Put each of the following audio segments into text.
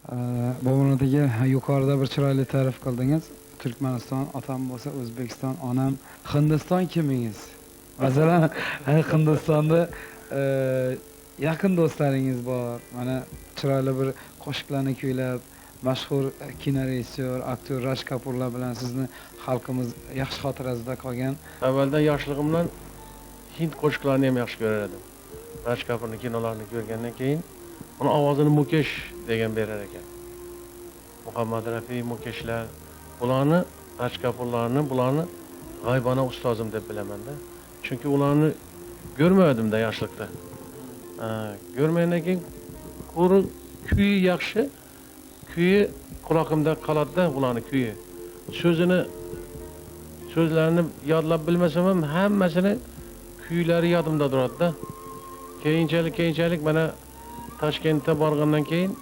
Bobonodagi yuqorida bir chiroyli ta'rif qildingiz. Turkmaniston otam bo'lsa, O'zbekiston onam, Hindiston kimingiz? Masalan, Hindistonda yaqin do'stlaringiz bor. Mana chiroyli bir qo'shiqlarni kuylab, mashhur kinorejissyor, aktyor Raj Kapurlar bilan sizni xalqimiz yaxshi xotirasida qolgan. Avvaldan yoshligimdan Hind qo'shiqlarini ham yaxshi ko'rar edim. Raj Kapurning kinolarini ko'rgandan keyin uni ovozini Mukesh degan berar ekan. Muhammad Rafi, Mukeshlar, bularni Raj Kapurlarni, bularni g'aybona ustozim deb bilaman-da. Chunki ularni ko'rmadim-da yoshlikda. Ko'rmagandan keyin kuyi yaxshi, kuyi quloqimda qoladi-da, ularni kuyi. So'zlarini yodlab bilmasam ham hammasini kuylari yodimda turadi-da. Keyinchalik mana Toshkentga borgandan keyin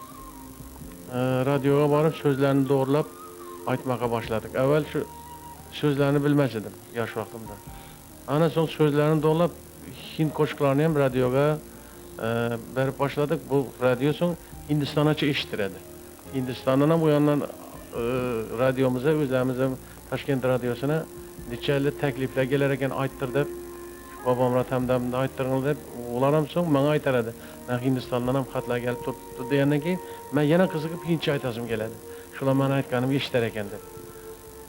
radioga borib so'zlarni to'g'rilab aytmoqqa boshladik. Avval shu so'zlarni bilmas edim yosh vaqtimda. Ana so'ng so'zlarni to'g'rilab Hind qo'shiqlarini ham radioga berib boshladik. Bu radio so'ng Hindistoncha eshittiradi. Hindistondan ham bu yandan radiomizga o'zimiz ham Toshkent radiosini necha yil takliflar kelar ekan ayttir deb, bobom ratamdan ayttirg'il deb, ular ham so'ng menga aytar edi. Men Hindistondan ham xatlar kelib turibdi degandan keyin men yana qiziqib hindcha aytasim keladi. Shular men aytganimni eshitar ekan deb.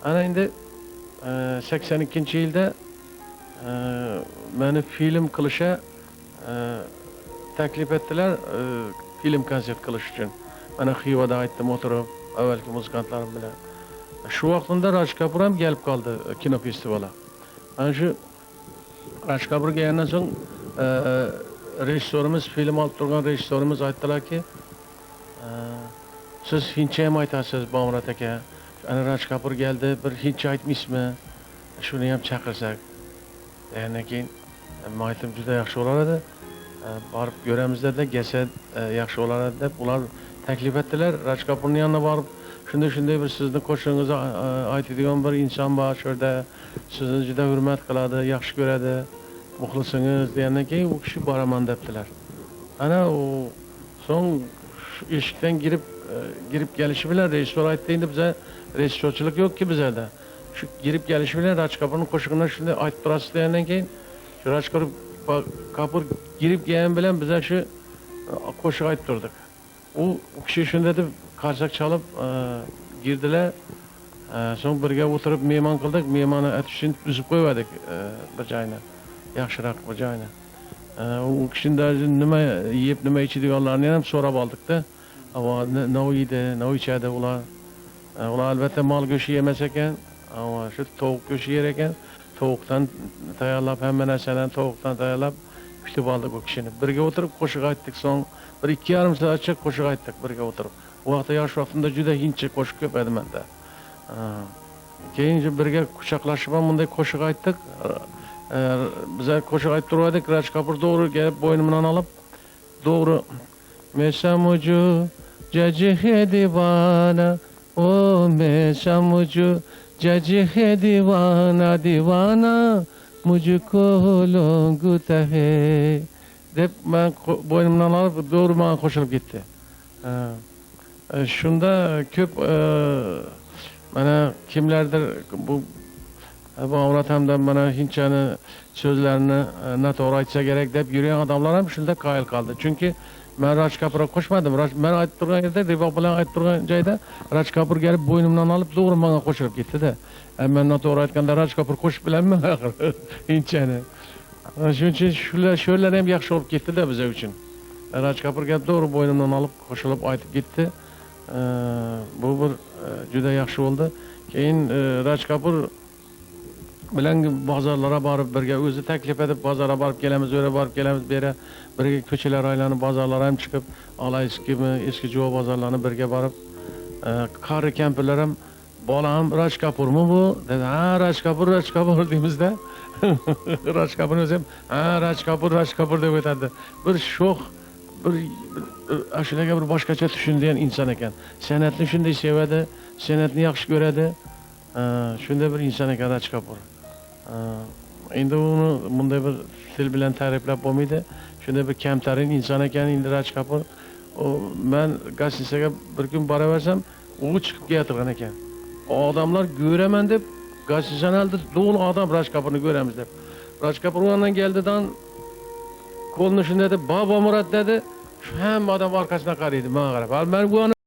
Ana endi 82-yilda meni film qilishga taklif etdilar, film konsert qilish uchun. Mana Xivada aytdim o'tirib, avvalgi muzikantlarim bilan. Shu vaqtda Raj Kapur ham kelib qoldi kino festivaliga. Ana shu Raj Kapur kelgandan so'ng rejissyorimiz, film olib turgan rejissyorimiz aytdilarki, siz hindcha ham aytasiz, Bomrat aka. Ana Raj Kapur keldi, bir hindcha aytmaysizmi? Shuni ham chaqirsak. Degandan keyin men aytdim, juda yaxshi bo'lar edi. Borib ko'ramiz dedilar, kelsa yaxshi bo'lar edi deb ular taklif etdilar. Raj Kapurning yoniga borib, shunday bir sizni qo'shiqingizni aytadigan bir inson bor shu yerda, sizni juda hurmat qiladi, yaxshi ko'radi, muxlisingiz degandan keyin u kishi boraman debdilar. Ana u so'ng eshikdan girib kelishi bilan rejissyor aytdi, endi biza rejissyorchilik yo'qki bizada. Shu girib kelishi bilan Raj Kapurning qo'shiqini shunday aytib turasiz degandan keyin shu Raj Kapur girib kelgan bilan biza shu qo'shiq aytib turdik. U kishi shunday deb qarsak chalib girdilar. So'ng birga o'tirib mehmon qildik. Mehmonni atishni uzib qo'ydik bir joyni. Yaxshiroq bir joyni. U kishidan nima yeb, nima ichadiganlarni ham so'rab oldik-da. Nima yeydi, nima ichadi ular. Ular albatta mol go'shti yemas ekan, ammo shu tovuq go'shti yer ekan. Tovuqdan tayyorlab, hamma narsadan tovuqdan tayyorlab kutib oldik u kishini. Birga o'tirib qo'shiq aytdik, so'ng 1-2,5 soatcha qo'shiq aytdik birga o'tirib. U vaqtda yosh vaqtimda juda hindcha qo'shiq ko'p edi menda. Keyin birga quchoqlashib ham bunday qo'shiq aytdik. Biz qo'shiq aytib turardik, Raj Kapur to'g'ri kelib bo'ynimdan olib, to'g'ri "Mesamuju jajihe divana, o mesamuju jajihe divana, mujhko longta hai" deb men bo'ynimdan olib, to'g'ri menga qo'shilib ketdi. Shunda ko'p mana kimlardir bu avratamdan mana hindchani so'zlarini noto'g'ri aytsa kerak deb yurgan odamlar ham shunda qoyil qoldi. Chunki men Raj Kapurga qo'shmadim. Men aytib turgan yerda, Rivoq bilan aytib turgan joyda Raj Kapur kelib bo'ynimdan olib to'g'ri menga qo'shilib ketdi-da. Men noto'g'ri aytganda Raj Kapur qo'shib bilanmi hindchani? Shuning uchun shular ham yaxshi bo'lib ketdi-da biz uchun. Raj Kapur kelib to'g'ri bo'ynimdan olib qo'shilib aytib ketdi. Bu bir juda yaxshi bo'ldi. Keyin Raj Kapur bilan bozorlarga borib birga o'zi taklif etib bozorga borib kelamiz, o'ra borib kelamiz, bera birga ko'chalar aylanib, bozorlarga ham chiqib, Olayskimi, eski Jo'va bozorlarni birga borib, qari kampirlar ham bolam Raj Kapurmi bu? Dedi, "Ha, Raj Kapur deymiz-da." Raj Kapur o'zi ham, "Ha, Raj Kapur" deb o'tadi. Bir sho'x, bir ashularga bir boshqacha tushunadigan inson ekan. San'atni shunday sevadi, san'atni yaxshi ko'radi. Shunday bir inson ekan Raj Kapur. Endi uni bunday bir til bilan ta'riflab bo'lmaydi. Shunday bir kamtarin inson ekan endi Raj Kapur. Ben gazetesiga bir kun boraversam, u chiqib kelayotgan ekan. Odamlar ko'raman deb, gazete jurnalda dolu odam Raj Kapurni ko'ramiz deb. Raj Kapur uyandan keldidan qo'lini shunday deb, "Baba Murat" dedi. Hamma odam orqasidan qaraydi, menga qarab. Men bu